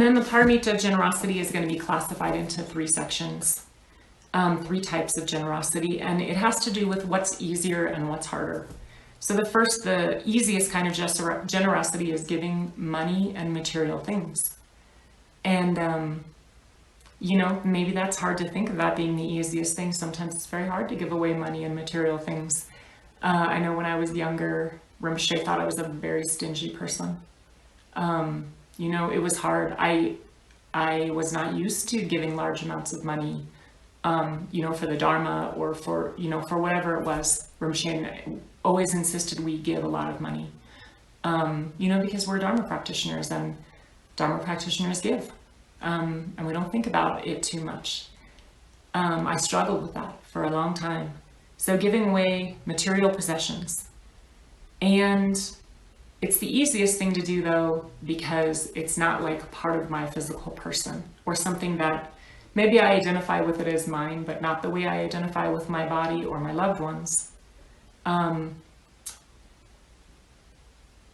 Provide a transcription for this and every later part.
Then the paramita of generosity is going to be classified into three sections, three types of generosity, and it has to do with what's easier and what's harder. So the easiest kind of generosity is giving money and material things. And, maybe that's hard to think of that being the easiest thing. Sometimes it's very hard to give away money and material things. I know when I was younger, Rinpoche thought I was a very stingy person. It was hard. I was not used to giving large amounts of money, for the Dharma or for whatever it was. Rinpoche always insisted we give a lot of money, because we're Dharma practitioners and Dharma practitioners give. And we don't think about it too much. I struggled with that for a long time. So giving away material possessions. And it's the easiest thing to do though, because it's not like part of my physical person or something that maybe I identify with it as mine, but not the way I identify with my body or my loved ones.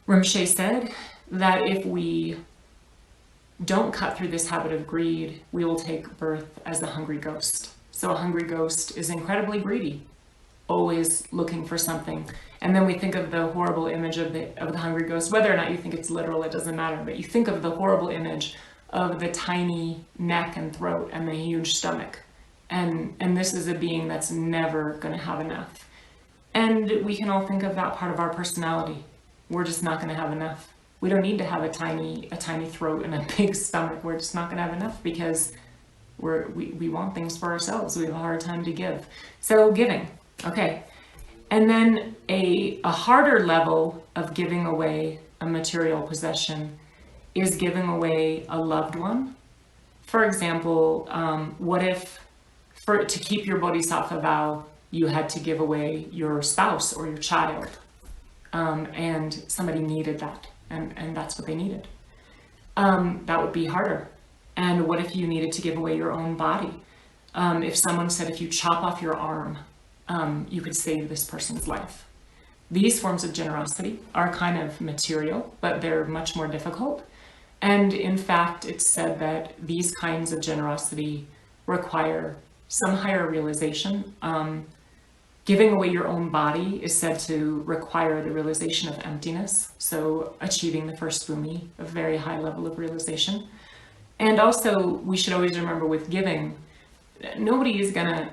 Rinpoche said that if we don't cut through this habit of greed, we will take birth as a hungry ghost. So a hungry ghost is incredibly greedy, always looking for something. And then we think of the horrible image of the hungry ghost, whether or not you think it's literal, it doesn't matter, but you think of the horrible image of the tiny neck and throat and the huge stomach. And this is a being that's never going to have enough. And we can all think of that part of our personality. We're just not going to have enough. We don't need to have a tiny throat and a big stomach. We're just not going to have enough because we want things for ourselves. We have a hard time to give. So giving, okay. And then a harder level of giving away a material possession is giving away a loved one. For example, what if to keep your Bodhisattva vow, you had to give away your spouse or your child, and somebody needed that. And that's what they needed. That would be harder. And what if you needed to give away your own body? If someone said, if you chop off your arm, you could save this person's life. These forms of generosity are kind of material, but they're much more difficult. And in fact, it's said that these kinds of generosity require some higher realization. Giving away your own body is said to require the realization of emptiness, so achieving the first bhumi, a very high level of realization. And also, we should always remember with giving, nobody is gonna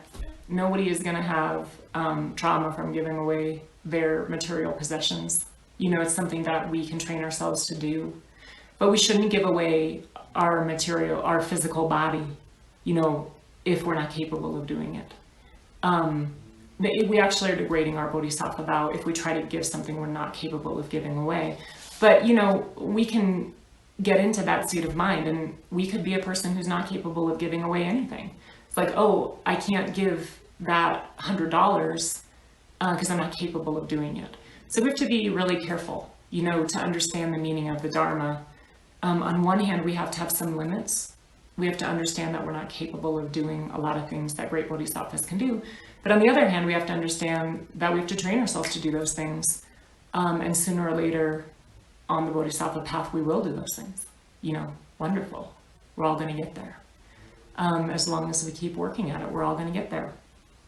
have trauma from giving away their material possessions. It's something that we can train ourselves to do, but we shouldn't give away our physical body, if we're not capable of doing it. We actually are degrading our Bodhisattva vow if we try to give something we're not capable of giving away. But, we can get into that state of mind, and we could be a person who's not capable of giving away anything. It's like, oh, I can't give that $100 because I'm not capable of doing it. So we have to be really careful, to understand the meaning of the Dharma. On one hand, we have to have some limits. We have to understand that we're not capable of doing a lot of things that great Bodhisattvas can do. But on the other hand, we have to understand that we have to train ourselves to do those things. And sooner or later on the Bodhisattva path, we will do those things. Wonderful. We're all going to get there. As long as we keep working at it, we're all going to get there.